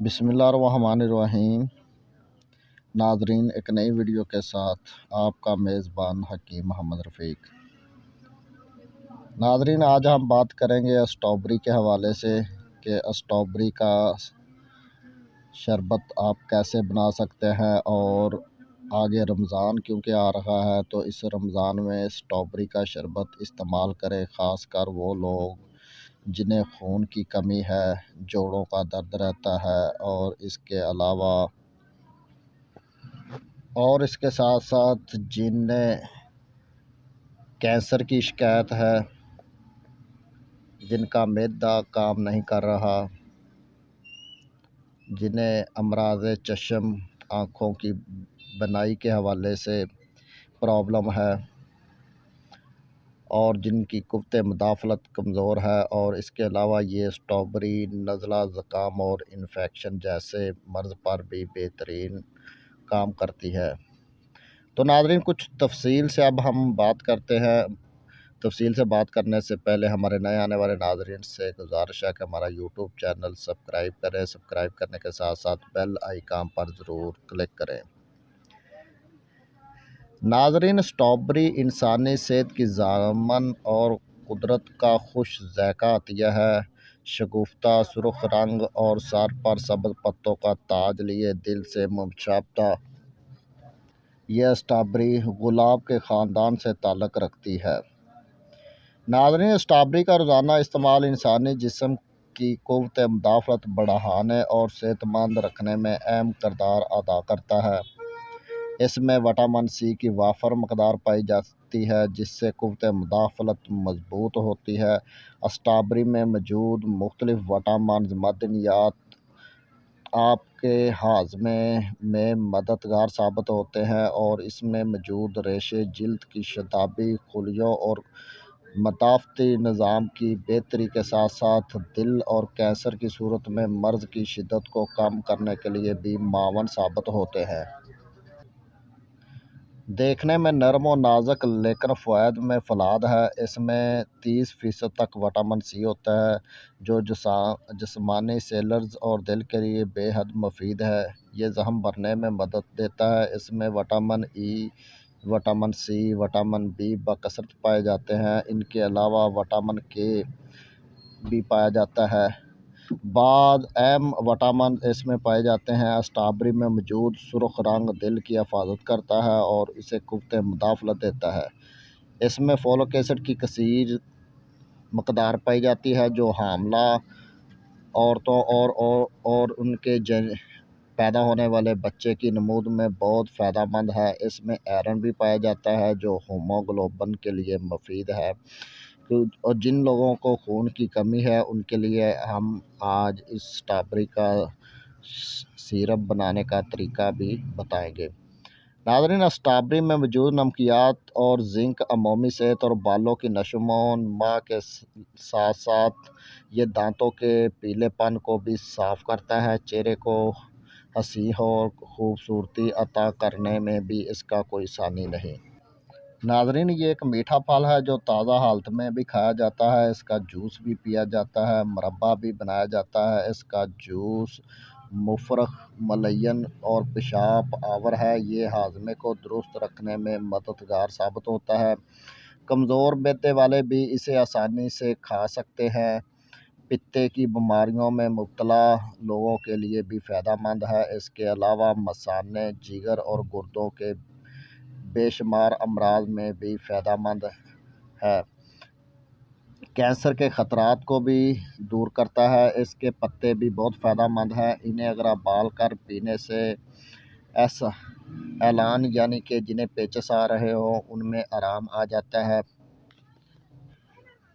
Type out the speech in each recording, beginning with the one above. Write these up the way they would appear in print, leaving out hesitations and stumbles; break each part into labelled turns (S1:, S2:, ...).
S1: بسم اللہ الرحمن الرحیم۔ ناظرین، ایک نئی ویڈیو کے ساتھ آپ کا میزبان حکیم محمد رفیق۔ ناظرین، آج ہم بات کریں گے اسٹرابری کے حوالے سے کہ اسٹرابری کا شربت آپ کیسے بنا سکتے ہیں، اور آگے رمضان کیونکہ آ رہا ہے تو اس رمضان میں اسٹرابری کا شربت استعمال کریں، خاص کر وہ لوگ جنہیں خون کی کمی ہے، جوڑوں کا درد رہتا ہے، اور اس کے ساتھ ساتھ جنہیں کینسر کی شکایت ہے، جن کا معدہ کام نہیں کر رہا، جنہیں امراض چشم، آنکھوں کی بینائی کے حوالے سے پرابلم ہے، اور جن کی قوت مدافعت کمزور ہے، اور اس کے علاوہ یہ اسٹرابری نزلہ، زکام اور انفیکشن جیسے مرض پر بھی بہترین کام کرتی ہے۔ تو ناظرین، کچھ تفصیل سے اب ہم بات کرتے ہیں۔ تفصیل سے بات کرنے سے پہلے ہمارے نئے آنے والے ناظرین سے گزارش ہے کہ ہمارا یوٹیوب چینل سبسکرائب کریں، سبسکرائب کرنے کے ساتھ ساتھ بیل آئیکن پر ضرور کلک کریں۔ ناظرین، اسٹرابری انسانی صحت کی ضامن اور قدرت کا خوش ذائقہ عطیہ ہے۔ شگفتہ سرخ رنگ اور سر پر سبز پتوں کا تاج لیے دل سے مشابہت یہ اسٹرابری گلاب کے خاندان سے تعلق رکھتی ہے۔ ناظرین، اسٹرابری کا روزانہ استعمال انسانی جسم کی قوت مدافعت بڑھانے اور صحت مند رکھنے میں اہم کردار ادا کرتا ہے۔ اس میں وٹامن سی کی وافر مقدار پائی جاتی ہے، جس سے قوت مدافعت مضبوط ہوتی ہے۔ اسٹرابری میں موجود مختلف وٹامنز معدنیات آپ کے ہاضمے میں مددگار ثابت ہوتے ہیں، اور اس میں موجود ریشے جلد کی شادابی، خلیوں اور مدافعتی نظام کی بہتری کے ساتھ ساتھ دل اور کینسر کی صورت میں مرض کی شدت کو کم کرنے کے لیے بھی معاون ثابت ہوتے ہیں۔ دیکھنے میں نرم و نازک لیکن فوائد میں فولاد ہے۔ اس میں 30% تک وٹامن سی ہوتا ہے، جو جسمانی سیلز اور دل کے لیے بے حد مفید ہے۔ یہ زخم بھرنے میں مدد دیتا ہے۔ اس میں vitamin E, vitamin C, vitamin B بکثرت پائے جاتے ہیں۔ ان کے علاوہ وٹامن کے بھی پایا جاتا ہے۔ بعض اہم وٹامن اس میں پائے جاتے ہیں۔ اسٹرابری میں موجود سرخ رنگ دل کی حفاظت کرتا ہے اور اسے قوت مدافعت دیتا ہے۔ اس میں فولک ایسڈ کی کثیر مقدار پائی جاتی ہے، جو حاملہ عورتوں اور ان کے پیدا ہونے والے بچے کی نمود میں بہت فائدہ مند ہے۔ اس میں آئرن بھی پایا جاتا ہے، جو ہیموگلوبن کے لیے مفید ہے، اور جن لوگوں کو خون کی کمی ہے ان کے لیے ہم آج اس اسٹرابری کا سیرپ بنانے کا طریقہ بھی بتائیں گے۔ ناظرین، اسٹرابری میں موجود نمکیات اور زنک عمومی صحت اور بالوں کی نشو و نما کے ساتھ ساتھ یہ دانتوں کے پیلے پن کو بھی صاف کرتا ہے۔ چہرے کو حسین اور خوبصورتی عطا کرنے میں بھی اس کا کوئی ثانی نہیں۔ ناظرین، یہ ایک میٹھا پھل ہے جو تازہ حالت میں بھی کھایا جاتا ہے۔ اس کا جوس بھی پیا جاتا ہے، مربا بھی بنایا جاتا ہے۔ اس کا جوس مفرح، ملین اور پیشاب آور ہے۔ یہ ہاضمے کو درست رکھنے میں مددگار ثابت ہوتا ہے۔ کمزور معدے والے بھی اسے آسانی سے کھا سکتے ہیں۔ پتے کی بیماریوں میں مبتلا لوگوں کے لیے بھی فائدہ مند ہے۔ اس کے علاوہ مثانے، جگر اور گردوں کے بے شمار امراض میں بھی فائدہ مند ہے۔ کینسر کے خطرات کو بھی دور کرتا ہے۔ اس کے پتے بھی بہت فائدہ مند ہیں۔ انہیں اگر ابال کر پینے سے اعلان یعنی کہ جنہیں پیچس آ رہے ہوں ان میں آرام آ جاتا ہے۔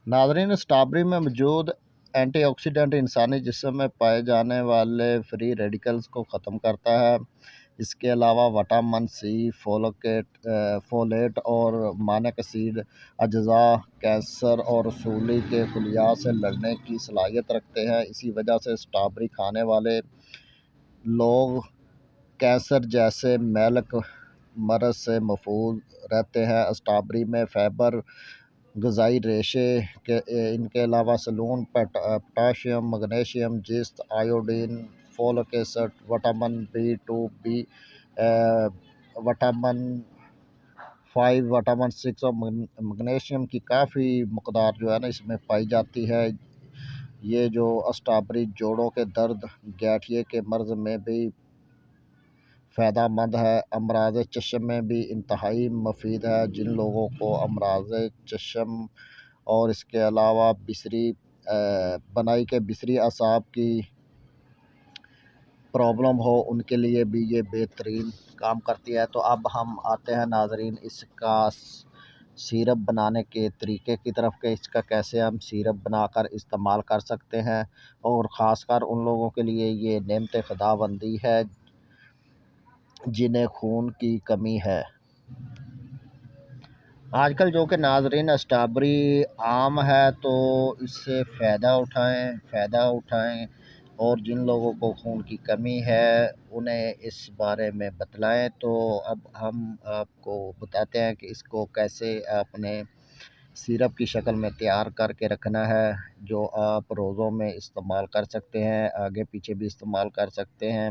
S1: ناظرین، اسٹرابری میں موجود اینٹی آکسیڈنٹ انسانی جسم میں پائے جانے والے فری ریڈیکلز کو ختم کرتا ہے۔ اس کے علاوہ وٹامن سی، فولیٹ اور مانک ایسڈ اجزاء کینسر اور رسولی کے خلیات سے لڑنے کی صلاحیت رکھتے ہیں۔ اسی وجہ سے اسٹرابری کھانے والے لوگ کینسر جیسے مہلک مرض سے محفوظ رہتے ہیں۔ اسٹرابری میں فائبر، غذائی ریشے، ان کے علاوہ سیلون، پوٹاشیم، مگنیشیم، جست، iodine, folic acid, vitamin B2 B, vitamin 5، vitamin 6 اور مگنیشیم کی کافی مقدار جو ہے نا اس میں پائی جاتی ہے۔ یہ جو اسٹرابری جوڑوں کے درد، گیٹھیے کے مرض میں بھی فائدہ مند ہے۔ امراض چشم میں بھی انتہائی مفید ہے۔ جن لوگوں کو امراض چشم اور اس کے علاوہ بنائی کے بصری اعصاب کی پرابلم ہو، ان کے لیے بھی یہ بہترین کام کرتی ہے۔ تو اب ہم آتے ہیں ناظرین اس کا سیرپ بنانے کے طریقے کی طرف کہ اس کا کیسے ہم سیرپ بنا کر استعمال کر سکتے ہیں، اور خاص کر ان لوگوں کے لیے یہ نعمت خداوندی ہے جنہیں خون کی کمی ہے۔ آج کل جو کہ ناظرین اسٹرابری عام ہے تو اس سے فائدہ اٹھائیں اور جن لوگوں کو خون کی کمی ہے انہیں اس بارے میں بتلائیں۔ تو اب ہم آپ کو بتاتے ہیں کہ اس کو کیسے آپ نے سیرپ کی شکل میں تیار کر کے رکھنا ہے، جو آپ روزوں میں استعمال کر سکتے ہیں، آگے پیچھے بھی استعمال کر سکتے ہیں۔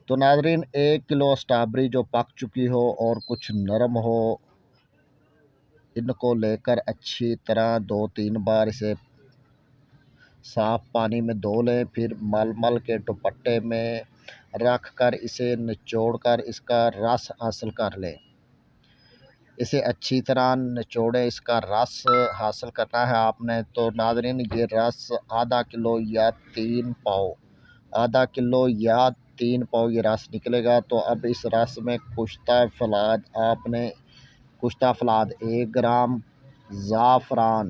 S1: تو ناظرین 1 کلو اسٹرابری جو پک چکی ہو اور کچھ نرم ہو، ان کو لے کر اچھی طرح 2-3 بار اسے صاف پانی میں دھو لیں، پھر مل کے دوپٹے میں رکھ کر اسے نچوڑ کر اس کا رس حاصل کر لیں۔ اسے اچھی طرح نچوڑیں، اس کا رس حاصل کرنا ہے آپ نے۔ تو ناظرین یہ رس آدھا کلو یا 3 پاؤ یہ رس نکلے گا۔ تو اب اس رس میں کشتہ فلاد 1 گرام، زعفران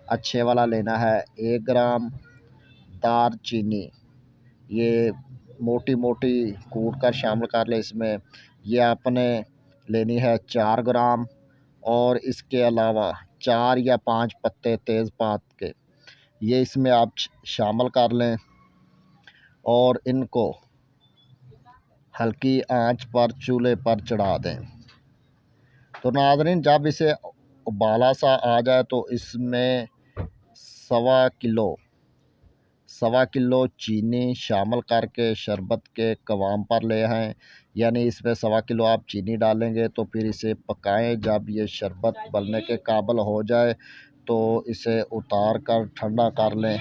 S1: اچھے والا لینا ہے 1 گرام، دار چینی یہ موٹی کوٹ کر شامل کر لیں اس میں، یہ آپ نے لینی ہے 4 گرام، اور اس کے علاوہ 4 یا 5 پتے تیز پات کے یہ اس میں آپ شامل کر لیں، اور ان کو ہلکی آنچ پر چولہے پر چڑھا دیں۔ تو ناظرین جب اسے ابالا سا آ جائے تو اس میں سوا کلو چینی شامل کر کے شربت کے قوام پر لے آئیں، یعنی اس میں 1.25 کلو آپ چینی ڈالیں گے تو پھر اسے پکائیں۔ جب یہ شربت بننے کے قابل ہو جائے تو اسے اتار کر ٹھنڈا کر لیں۔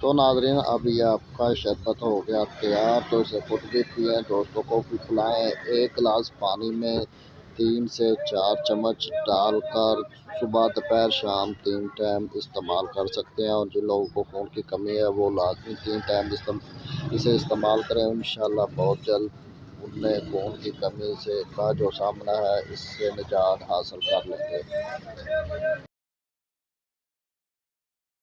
S1: تو ناظرین اب یہ آپ کا شربت ہو گیا تیار، تو اسے خود بھی پئیں، دوستوں کو بھی پلائیں۔ 1 گلاس پانی میں 3 سے 4 چمچ ڈال کر صبح دوپہر شام 3 ٹائم استعمال کر سکتے ہیں، اور جن لوگوں کو خون کی کمی ہے وہ لازمی 3 ٹائم اسے استعمال کریں۔ انشاءاللہ بہت جلد انہیں خون کی کمی کا جو سامنا ہے اس سے نجات حاصل کر لیں گے۔